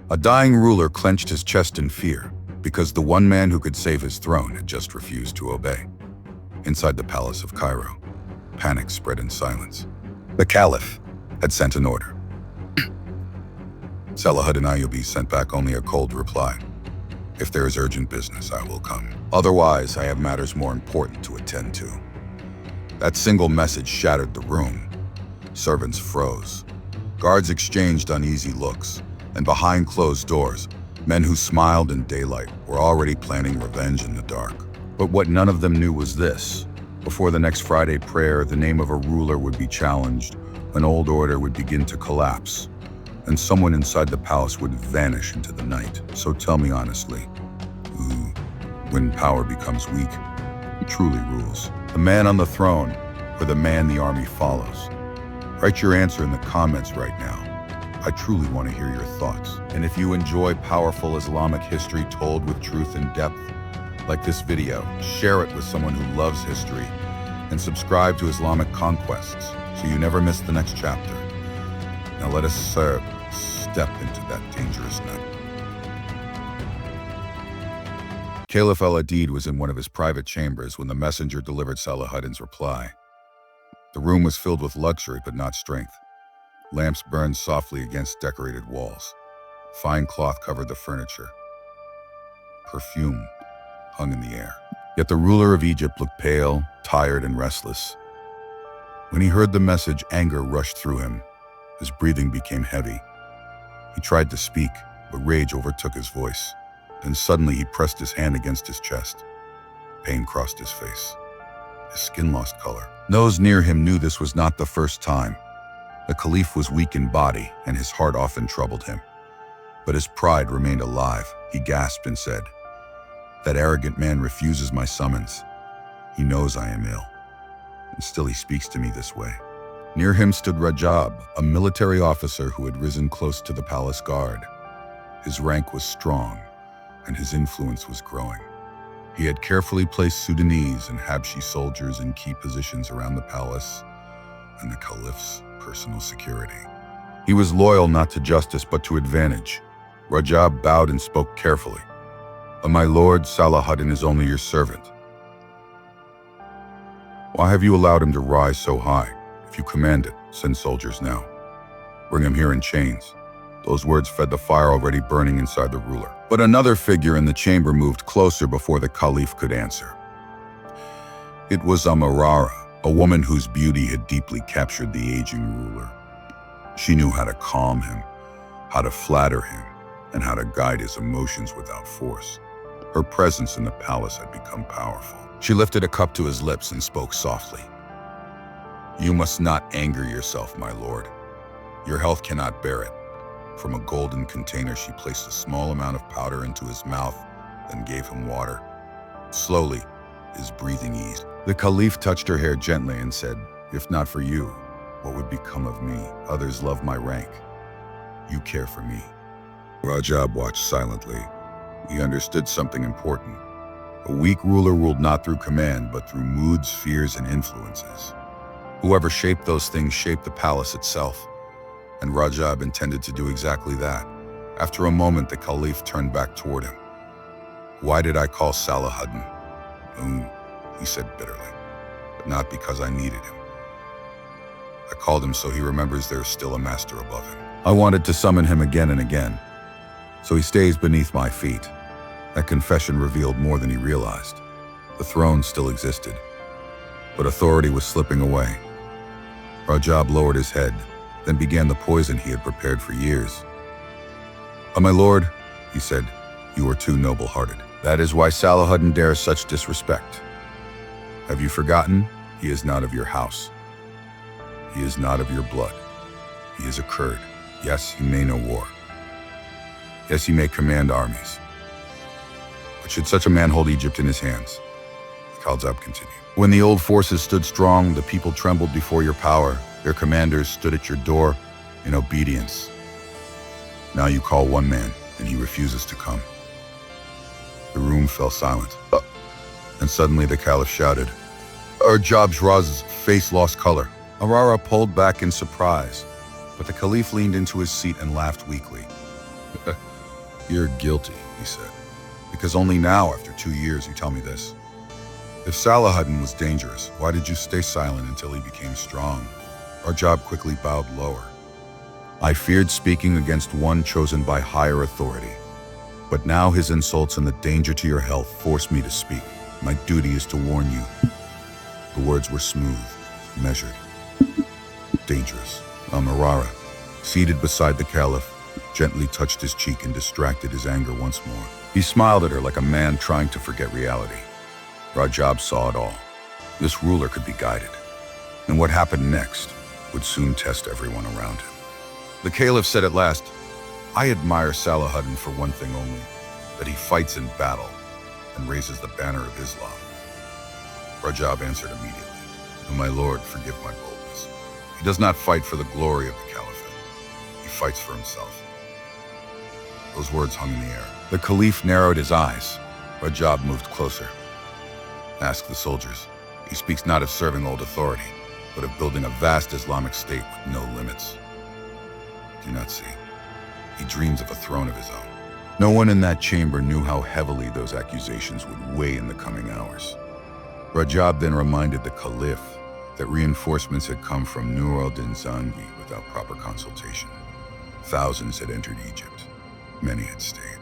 A dying ruler clenched his chest in fear because the one man who could save his throne had just refused to obey. Inside the palace of Cairo, panic spread in silence. The Caliph had sent an order. Salahuddin Ayyubi sent back only a cold reply. "If there is urgent business, I will come. Otherwise, I have matters more important to attend to." That single message shattered the room. Servants froze. Guards exchanged uneasy looks, and behind closed doors, men who smiled in daylight were already planning revenge in the dark. But what none of them knew was this. Before the next Friday prayer, the name of a ruler would be challenged, an old order would begin to collapse, and someone inside the palace would vanish into the night. So tell me honestly, when power becomes weak, who truly rules? The man on the throne, or the man the army follows? Write your answer in the comments right now. I truly want to hear your thoughts. And if you enjoy powerful Islamic history told with truth and depth, like this video, share it with someone who loves history, and subscribe to Islamic Conquests so you never miss the next chapter. Now let us step into that dangerous night. Caliph al-Adid was in one of his private chambers when the messenger delivered Salahuddin's reply. The room was filled with luxury but not strength. Lamps burned softly against decorated walls. Fine cloth covered the furniture. Perfume hung in the air. Yet the ruler of Egypt looked pale, tired, and restless. When he heard the message, anger rushed through him. His breathing became heavy. He tried to speak, but rage overtook his voice. Then suddenly he pressed his hand against his chest. Pain crossed his face. His skin lost color. Those near him knew this was not the first time. The Caliph was weak in body, and his heart often troubled him. But his pride remained alive. He gasped and said, "That arrogant man refuses my summons. He knows I am ill, and still he speaks to me this way." Near him stood Rajab, a military officer who had risen close to the palace guard. His rank was strong, and his influence was growing. He had carefully placed Sudanese and Habshi soldiers in key positions around the palace and the Caliph's personal security. He was loyal not to justice but to advantage. Rajab bowed and spoke carefully. "My lord, Salahuddin is only your servant. Why have you allowed him to rise so high? If you command it, send soldiers now. Bring him here in chains." Those words fed the fire already burning inside the ruler. But another figure in the chamber moved closer before the Caliph could answer. It was Amarara, a woman whose beauty had deeply captured the aging ruler. She knew how to calm him, how to flatter him, and how to guide his emotions without force. Her presence in the palace had become powerful. She lifted a cup to his lips and spoke softly. "You must not anger yourself, my lord. Your health cannot bear it." From a golden container, she placed a small amount of powder into his mouth, then gave him water. Slowly, his breathing eased. The Caliph touched her hair gently and said, "If not for you, what would become of me? Others love my rank. You care for me." Rajab watched silently. He understood something important. A weak ruler ruled not through command, but through moods, fears, and influences. Whoever shaped those things shaped the palace itself, and Rajab intended to do exactly that. After a moment, the Caliph turned back toward him. "Why did I call Salahuddin?" He said bitterly, "But not because I needed him. I called him so he remembers there is still a master above him. I wanted to summon him again and again, so he stays beneath my feet." That confession revealed more than he realized. The throne still existed, but authority was slipping away. Rajab lowered his head, then began the poison he had prepared for years. My lord," he said, "you are too noble-hearted. That is why Salahuddin dares such disrespect. Have you forgotten? He is not of your house. He is not of your blood. He is a Kurd. Yes, he may know war. Yes, he may command armies. But should such a man hold Egypt in his hands?" Khalzab continued. "When the old forces stood strong, the people trembled before your power. Their commanders stood at your door in obedience. Now you call one man, and he refuses to come." The room fell silent. And suddenly the Caliph shouted. Rajab's face lost color. Arara pulled back in surprise, but the Caliph leaned into his seat and laughed weakly. "You're guilty," he said, "because only now, after 2 years, you tell me this. If Salahuddin was dangerous, why did you stay silent until he became strong?" Rajab quickly bowed lower. "I feared speaking against one chosen by higher authority. But now his insults and the danger to your health force me to speak. My duty is to warn you." The words were smooth, measured, dangerous. Al-Marara, seated beside the Caliph, gently touched his cheek and distracted his anger once more. He smiled at her like a man trying to forget reality. Rajab saw it all. This ruler could be guided, and what happened next would soon test everyone around him. The Caliph said at last, "I admire Salahuddin for one thing only, that he fights in battle and raises the banner of Islam." Rajab answered immediately, "O my lord, forgive my boldness. He does not fight for the glory of the Caliphate. He fights for himself." Those words hung in the air. The Caliph narrowed his eyes. Rajab moved closer. "Ask the soldiers. He speaks not of serving old authority, but of building a vast Islamic state with no limits. Do you not see? He dreams of a throne of his own." No one in that chamber knew how heavily those accusations would weigh in the coming hours. Rajab then reminded the Caliph that reinforcements had come from Nur al-Din Zangi without proper consultation. Thousands had entered Egypt. Many had stayed.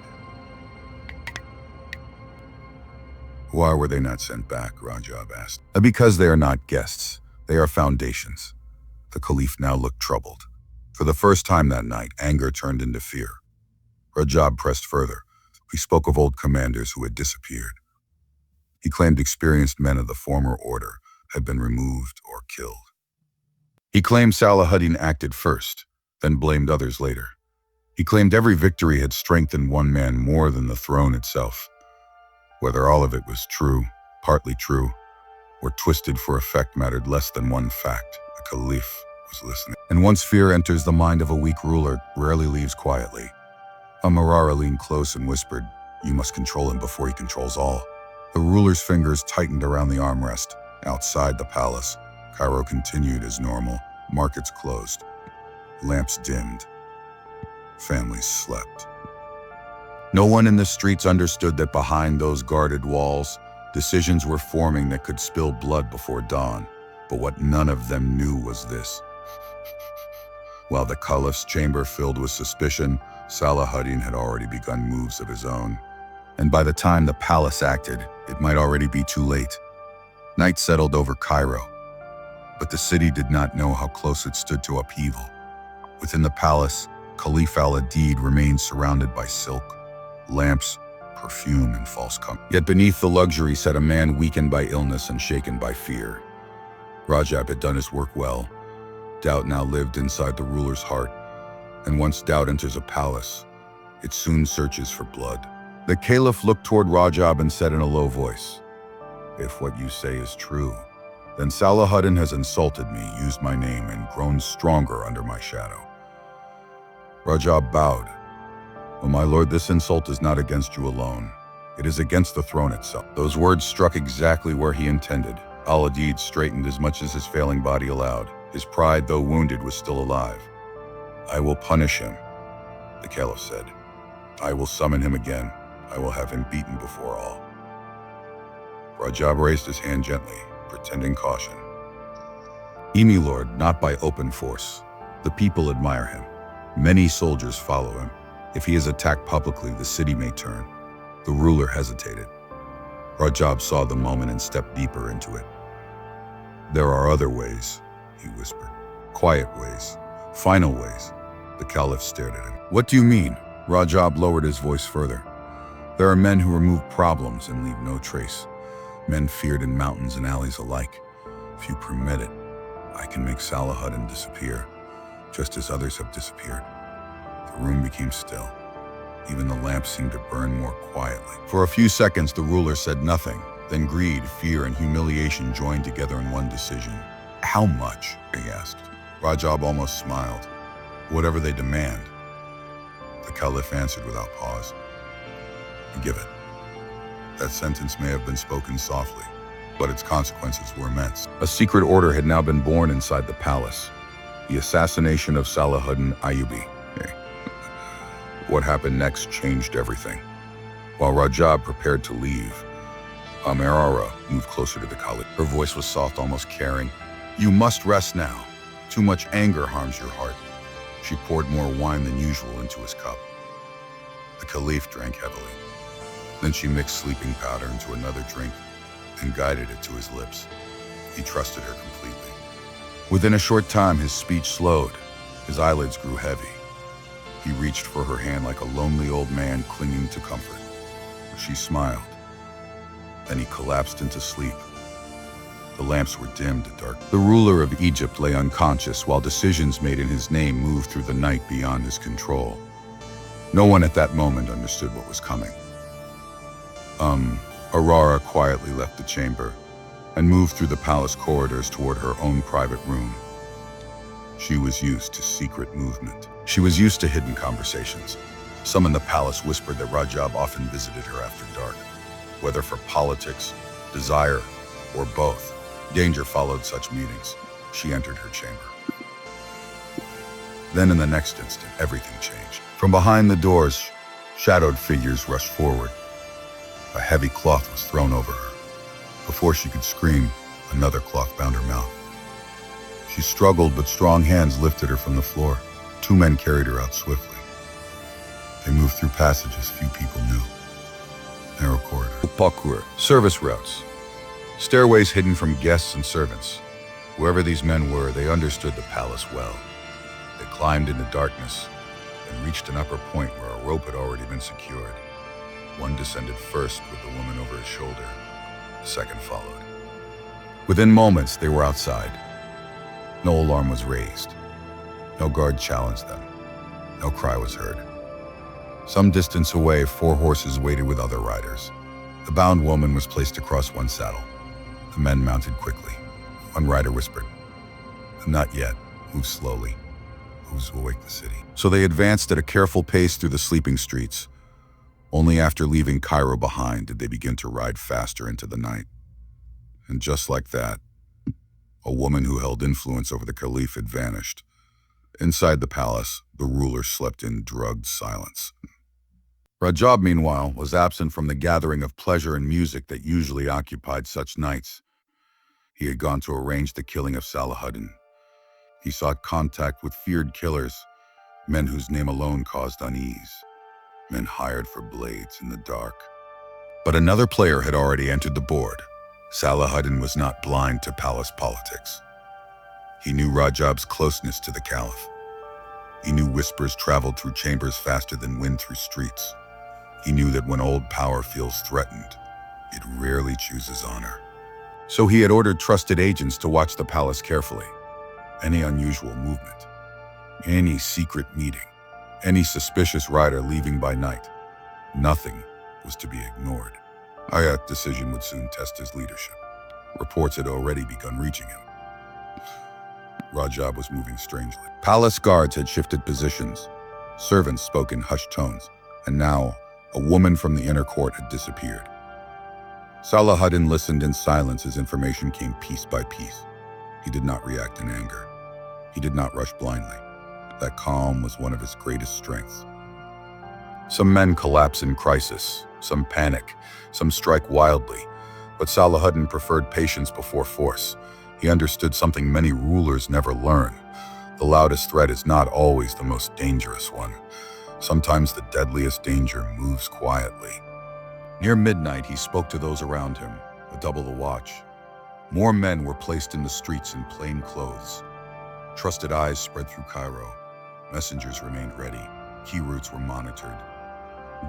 "Why were they not sent back?" Rajab asked. "Because they are not guests. They are foundations." The Caliph now looked troubled. For the first time that night, anger turned into fear. Rajab pressed further. He spoke of old commanders who had disappeared. He claimed experienced men of the former order had been removed or killed. He claimed Salahuddin acted first, then blamed others later. He claimed every victory had strengthened one man more than the throne itself. Whether all of it was true, partly true, or twisted for effect mattered less than one fact: the Caliph was listening. And once fear enters the mind of a weak ruler, rarely leaves quietly. Al-Marara leaned close and whispered, "You must control him before he controls all." The ruler's fingers tightened around the armrest. Outside the palace, Cairo continued as normal. Markets closed. Lamps dimmed. Families slept. No one in the streets understood that behind those guarded walls, decisions were forming that could spill blood before dawn. But what none of them knew was this. While the Caliph's chamber filled with suspicion, Salahuddin had already begun moves of his own. And by the time the palace acted, it might already be too late. Night settled over Cairo, but the city did not know how close it stood to upheaval. Within the palace, Caliph al-Adid remained surrounded by silk, lamps, perfume, and false comfort. Yet beneath the luxury sat a man weakened by illness and shaken by fear. Rajab had done his work well. Doubt now lived inside the ruler's heart, and once doubt enters a palace, it soon searches for blood. The Caliph looked toward Rajab and said in a low voice, "If what you say is true, then Salahuddin has insulted me, used my name, and grown stronger under my shadow." Rajab bowed. "O my lord, this insult is not against you alone. It is against the throne itself." Those words struck exactly where he intended. Al-Adid straightened as much as his failing body allowed. His pride, though wounded, was still alive. "I will punish him," the Caliph said. "I will summon him again. I will have him beaten before all." Rajab raised his hand gently, pretending caution. "Me, lord, not by open force. The people admire him. Many soldiers follow him. If he is attacked publicly, the city may turn." The ruler hesitated. Rajab saw the moment and stepped deeper into it. "There are other ways," he whispered. "Quiet ways, final ways." The Caliph stared at him. "What do you mean?" Rajab lowered his voice further. "There are men who remove problems and leave no trace. Men feared in mountains and alleys alike. If you permit it, I can make Salahuddin disappear, just as others have disappeared." The room became still. Even the lamps seemed to burn more quietly. For a few seconds, the ruler said nothing. Then greed, fear, and humiliation joined together in one decision. "How much?" he asked. Rajab almost smiled. "Whatever they demand." The Caliph answered without pause. "Give it." That sentence may have been spoken softly, but its consequences were immense. A secret order had now been born inside the palace. The assassination of Salahuddin Ayyubi. What happened next changed everything. While Rajab prepared to leave, Amirara moved closer to the Caliph. Her voice was soft, almost caring. "You must rest now. Too much anger harms your heart." She poured more wine than usual into his cup. The Caliph drank heavily. Then she mixed sleeping powder into another drink and guided it to his lips. He trusted her completely. Within a short time, his speech slowed. His eyelids grew heavy. He reached for her hand like a lonely old man clinging to comfort. She smiled. Then he collapsed into sleep. The lamps were dimmed and dark. The ruler of Egypt lay unconscious while decisions made in his name moved through the night beyond his control. No one at that moment understood what was coming. Aurora quietly left the chamber and moved through the palace corridors toward her own private room. She was used to secret movement. She was used to hidden conversations. Some in the palace whispered that Rajab often visited her after dark. Whether for politics, desire, or both, danger followed such meetings. She entered her chamber. Then in the next instant, everything changed. From behind the doors, shadowed figures rushed forward. A heavy cloth was thrown over her. Before she could scream, another cloth bound her mouth. She struggled, but strong hands lifted her from the floor. Two men carried her out swiftly. They moved through passages few people knew. Narrow corridors, parkour, service routes, stairways hidden from guests and servants. Whoever these men were, they understood the palace well. They climbed into darkness and reached an upper point where a rope had already been secured. One descended first with the woman over his shoulder. The second followed. Within moments, they were outside. No alarm was raised. No guard challenged them. No cry was heard. Some distance away, 4 horses waited with other riders. The bound woman was placed across one saddle. The men mounted quickly. One rider whispered, "Not yet. Move slowly. Moves will wake the city." So they advanced at a careful pace through the sleeping streets. Only after leaving Cairo behind did they begin to ride faster into the night. And just like that, a woman who held influence over the Caliph had vanished. Inside the palace, the ruler slept in drugged silence. Rajab, meanwhile, was absent from the gathering of pleasure and music that usually occupied such nights. He had gone to arrange the killing of Salahuddin. He sought contact with feared killers, men whose name alone caused unease, men hired for blades in the dark. But another player had already entered the board. Salahuddin was not blind to palace politics. He knew Rajab's closeness to the Caliph. He knew whispers traveled through chambers faster than wind through streets. He knew that when old power feels threatened, it rarely chooses honor. So he had ordered trusted agents to watch the palace carefully. Any unusual movement, any secret meeting, any suspicious rider leaving by night, nothing was to be ignored. Ayat's decision would soon test his leadership. Reports had already begun reaching him. Rajab was moving strangely. Palace guards had shifted positions. Servants spoke in hushed tones, and now a woman from the inner court had disappeared. Salahuddin listened in silence as information came piece by piece. He did not react in anger. He did not rush blindly. That calm was one of his greatest strengths. Some men collapse in crisis, some panic, some strike wildly, but Salahuddin preferred patience before force. He understood something many rulers never learn. The loudest threat is not always the most dangerous one. Sometimes the deadliest danger moves quietly. Near midnight, he spoke to those around him, double the watch. More men were placed in the streets in plain clothes. Trusted eyes spread through Cairo. Messengers remained ready. Key routes were monitored.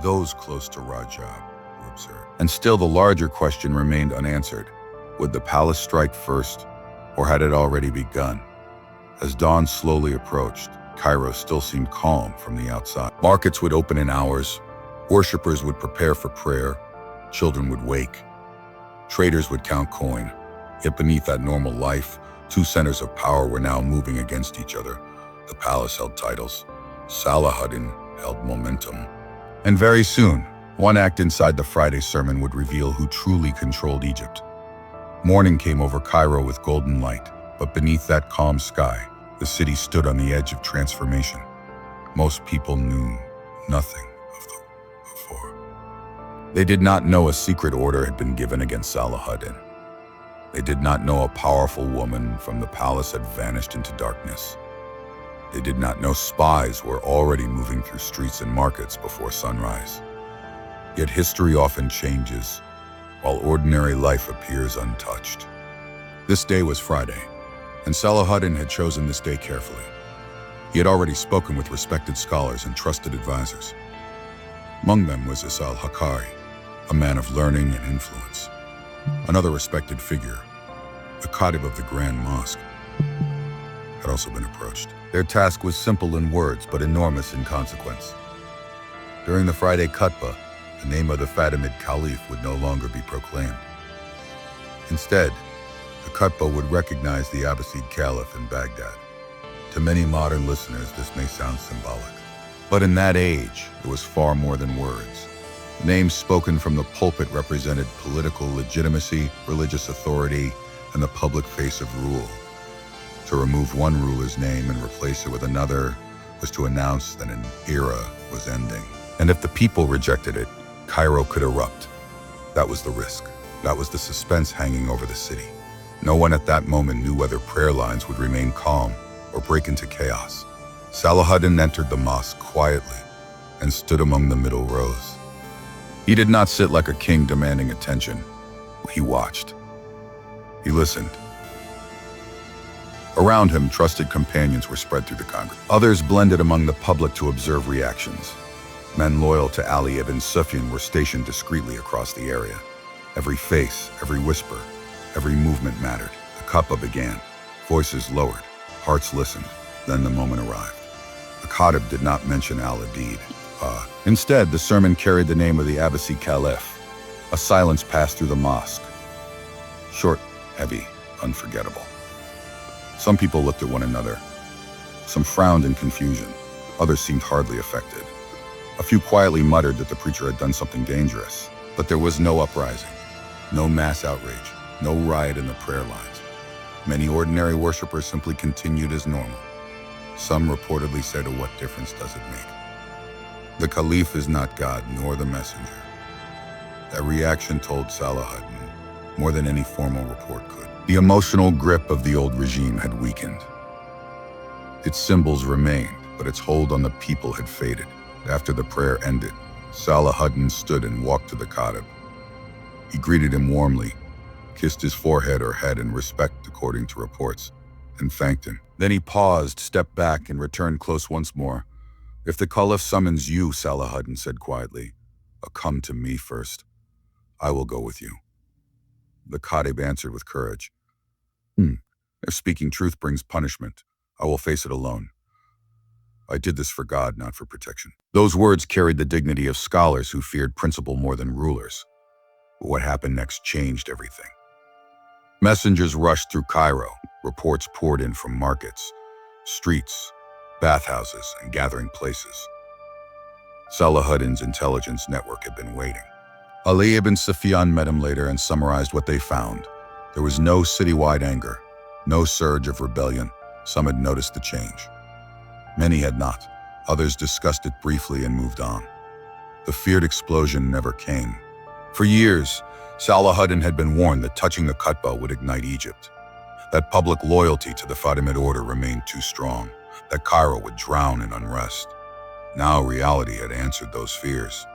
Those close to Rajab were observed. And still the larger question remained unanswered. Would the palace strike first, or had it already begun? As dawn slowly approached, Cairo still seemed calm from the outside. Markets would open in hours. Worshippers would prepare for prayer. Children would wake. Traders would count coin. Yet beneath that normal life, 2 centers of power were now moving against each other. The palace held titles. Salahuddin held momentum. And very soon, one act inside the Friday sermon would reveal who truly controlled Egypt. Morning came over Cairo with golden light, but beneath that calm sky, the city stood on the edge of transformation. Most people knew nothing of the before. They did not know a secret order had been given against Salahuddin. They did not know a powerful woman from the palace had vanished into darkness. They did not know spies were already moving through streets and markets before sunrise. Yet history often changes, while ordinary life appears untouched. This day was Friday, and Salahuddin had chosen this day carefully. He had already spoken with respected scholars and trusted advisors. Among them was al-Hakkari, a man of learning and influence. Another respected figure, the Caliph of the Grand Mosque, had also been approached. Their task was simple in words, but enormous in consequence. During the Friday khutbah, the name of the Fatimid Caliph would no longer be proclaimed. Instead, the khutbah would recognize the Abbasid Caliph in Baghdad. To many modern listeners, this may sound symbolic. But in that age, it was far more than words. The names spoken from the pulpit represented political legitimacy, religious authority, and the public face of rule. To remove one ruler's name and replace it with another was to announce that an era was ending. And if the people rejected it, Cairo could erupt. That was the risk. That was the suspense hanging over the city. No one at that moment knew whether prayer lines would remain calm or break into chaos. Salahuddin entered the mosque quietly and stood among the middle rows. He did not sit like a king demanding attention. He watched. He listened. Around him, trusted companions were spread through the congregation. Others blended among the public to observe reactions. Men loyal to Ali ibn Sufyan were stationed discreetly across the area. Every face, every whisper, every movement mattered. The khutbah began. Voices lowered. Hearts listened. Then the moment arrived. The Caliph did not mention al-Adid. Instead, the sermon carried the name of the Abbasid Caliph. A silence passed through the mosque. Short, heavy, unforgettable. Some people looked at one another. Some frowned in confusion. Others seemed hardly affected. A few quietly muttered that the preacher had done something dangerous. But there was no uprising, no mass outrage, no riot in the prayer lines. Many ordinary worshippers simply continued as normal. Some reportedly said, "What difference does it make? The Caliph is not God, nor the messenger." That reaction told Salahuddin more than any formal report could. The emotional grip of the old regime had weakened. Its symbols remained, but its hold on the people had faded. After the prayer ended, Salahuddin stood and walked to the Caliph. He greeted him warmly, kissed his forehead or head in respect according to reports, and thanked him. Then he paused, stepped back, and returned close once more. "If the Caliph summons you," Salahuddin said quietly, "come to me first. I will go with you." The Caliph answered with courage, "If speaking truth brings punishment, I will face it alone. I did this for God, not for protection." Those words carried the dignity of scholars who feared principle more than rulers. But what happened next changed everything. Messengers rushed through Cairo. Reports poured in from markets, streets, bathhouses, and gathering places. Salahuddin's intelligence network had been waiting. Ali ibn Sufyan met him later and summarized what they found. There was no citywide anger, no surge of rebellion. Some had noticed the change. Many had not. Others discussed it briefly and moved on. The feared explosion never came. For years, Salahuddin had been warned that touching the khutbah would ignite Egypt, that public loyalty to the Fatimid order remained too strong, that Cairo would drown in unrest. Now reality had answered those fears,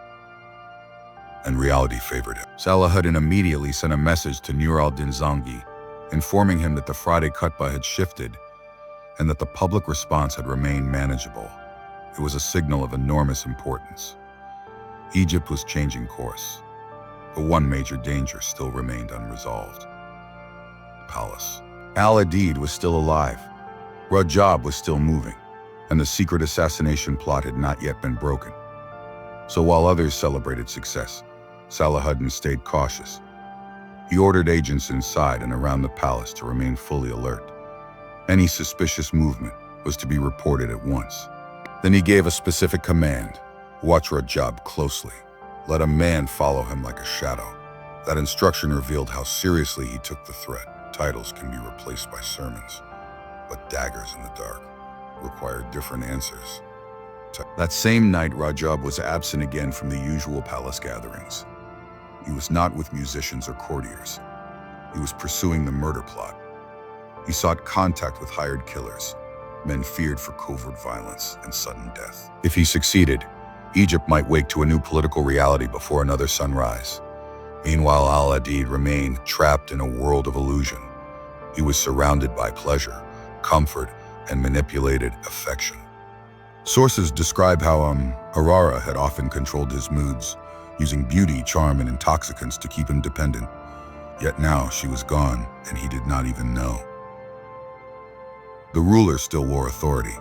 and reality favored him. Salahuddin immediately sent a message to Nur al-Din Zangi, informing him that the Friday khutbah had shifted and that the public response had remained manageable. It was a signal of enormous importance. Egypt was changing course, but one major danger still remained unresolved. The palace. Al-Adid was still alive. Rajab was still moving, and the secret assassination plot had not yet been broken. So while others celebrated success, Salahuddin stayed cautious. He ordered agents inside and around the palace to remain fully alert. Any suspicious movement was to be reported at once. Then he gave a specific command: watch Rajab closely. Let a man follow him like a shadow. That instruction revealed how seriously he took the threat. Titles can be replaced by sermons, but daggers in the dark require different answers. That same night, Rajab was absent again from the usual palace gatherings. He was not with musicians or courtiers. He was pursuing the murder plot. He sought contact with hired killers, men feared for covert violence and sudden death. If he succeeded, Egypt might wake to a new political reality before another sunrise. Meanwhile, Al-Adid remained trapped in a world of illusion. He was surrounded by pleasure, comfort, and manipulated affection. Sources describe how Aurora had often controlled his moods, using beauty, charm, and intoxicants to keep him dependent. Yet now she was gone, and he did not even know. The ruler still wore authority,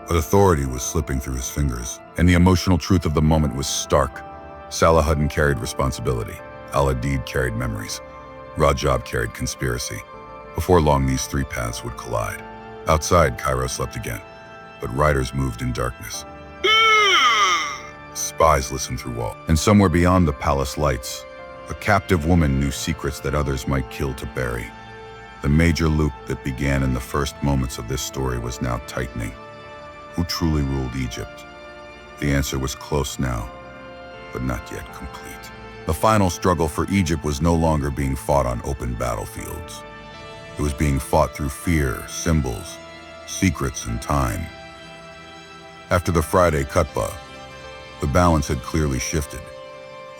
but authority was slipping through his fingers, and the emotional truth of the moment was stark. Salahuddin carried responsibility, Al-Adid carried memories, Rajab carried conspiracy. Before long, these three paths would collide. Outside, Cairo slept again, but riders moved in darkness. Spies listened through walls, and somewhere beyond the palace lights, a captive woman knew secrets that others might kill to bury. The major loop that began in the first moments of this story was now tightening. Who truly ruled Egypt? The answer was close now, but not yet complete. The final struggle for Egypt was no longer being fought on open battlefields. It was being fought through fear, symbols, secrets, and time. After the Friday khutbah, the balance had clearly shifted.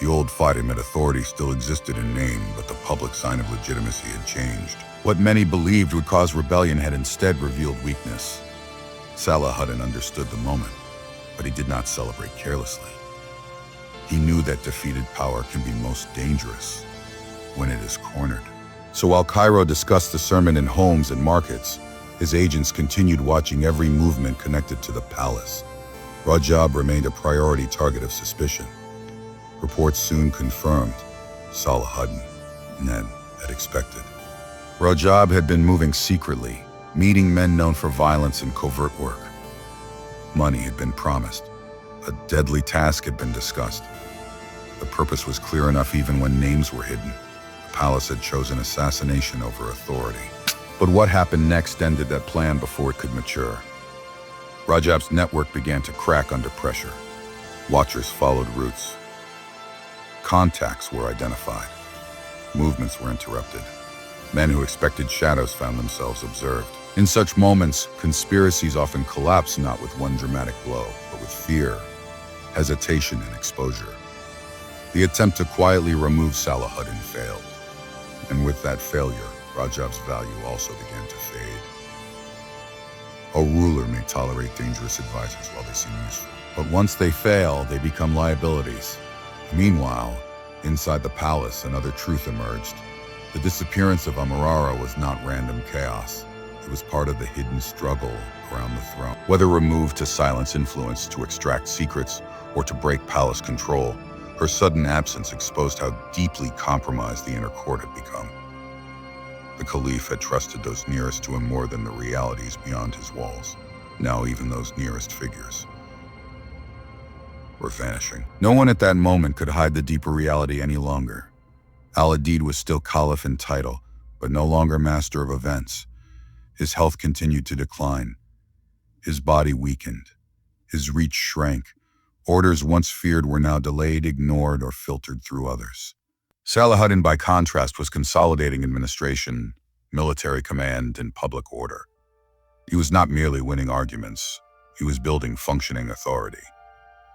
The old Fatimid authority still existed in name, but the public sign of legitimacy had changed. What many believed would cause rebellion had instead revealed weakness. Salahuddin understood the moment, but he did not celebrate carelessly. He knew that defeated power can be most dangerous when it is cornered. So while Cairo discussed the sermon in homes and markets, his agents continued watching every movement connected to the palace. Rajab remained a priority target of suspicion. Reports soon confirmed Salahuddin had expected. Rajab had been moving secretly, meeting men known for violence and covert work. Money had been promised. A deadly task had been discussed. The purpose was clear enough even when names were hidden. The palace had chosen assassination over authority. But what happened next ended that plan before it could mature. Rajab's network began to crack under pressure. Watchers followed routes. Contacts were identified. Movements were interrupted. Men who expected shadows found themselves observed. In such moments, conspiracies often collapse not with one dramatic blow, but with fear, hesitation, and exposure. The attempt to quietly remove Salahuddin failed. And with that failure, Rajab's value also began to fade. A ruler may tolerate dangerous advisors while they seem useful, but once they fail, they become liabilities. Meanwhile, inside the palace, another truth emerged. The disappearance of Amarara was not random chaos. It was part of the hidden struggle around the throne. Whether removed to silence influence, to extract secrets, or to break palace control, her sudden absence exposed how deeply compromised the inner court had become. The Caliph had trusted those nearest to him more than the realities beyond his walls. Now even those nearest figures were vanishing. No one at that moment could hide the deeper reality any longer. Al-Adid was still Caliph in title, but no longer master of events. His health continued to decline. His body weakened. His reach shrank. Orders once feared were now delayed, ignored, or filtered through others. Salahuddin, by contrast, was consolidating administration, military command, and public order. He was not merely winning arguments. He was building functioning authority.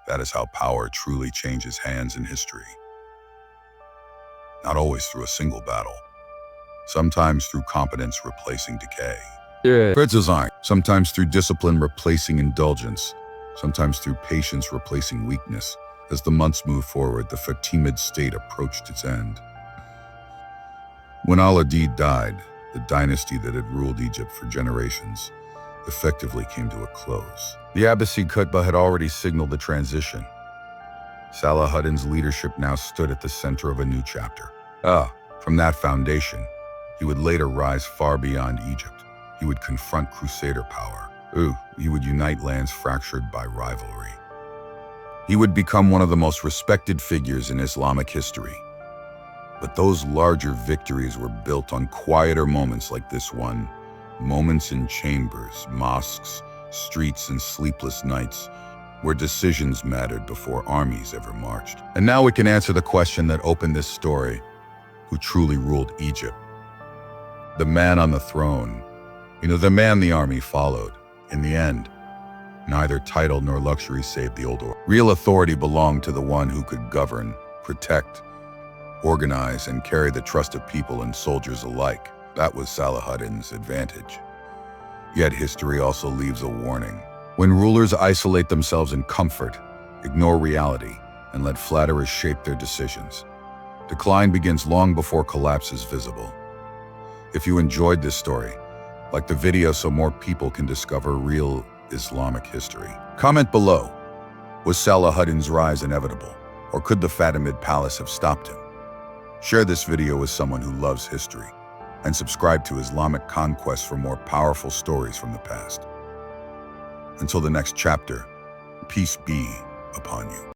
That is how power truly changes hands in history. Not always through a single battle. Sometimes through competence replacing decay. Sometimes through discipline replacing indulgence. Sometimes through patience replacing weakness. As the months moved forward, the Fatimid state approached its end. When Al-Adid died, the dynasty that had ruled Egypt for generations effectively came to a close. The Abbasid khutbah had already signaled the transition. Salahuddin's leadership now stood at the center of a new chapter. From that foundation, he would later rise far beyond Egypt. He would confront crusader power. He would unite lands fractured by rivalry. He would become one of the most respected figures in Islamic history. But those larger victories were built on quieter moments like this one, moments in chambers, mosques, streets and sleepless nights, where decisions mattered before armies ever marched. And now we can answer the question that opened this story: who truly ruled Egypt? The man on the throne, the man the army followed. In the end, neither title nor luxury saved the old order. Real authority belonged to the one who could govern, protect, organize, and carry the trust of people and soldiers alike. That was Salahuddin's advantage. Yet history also leaves a warning. When rulers isolate themselves in comfort, ignore reality, and let flatterers shape their decisions, decline begins long before collapse is visible. If you enjoyed this story, like the video so more people can discover real Islamic history. Comment below. Was Salahuddin's rise inevitable, or could the Fatimid palace have stopped him? Share this video with someone who loves history, and subscribe to Islamic Conquest for more powerful stories from the past. Until the next chapter, peace be upon you.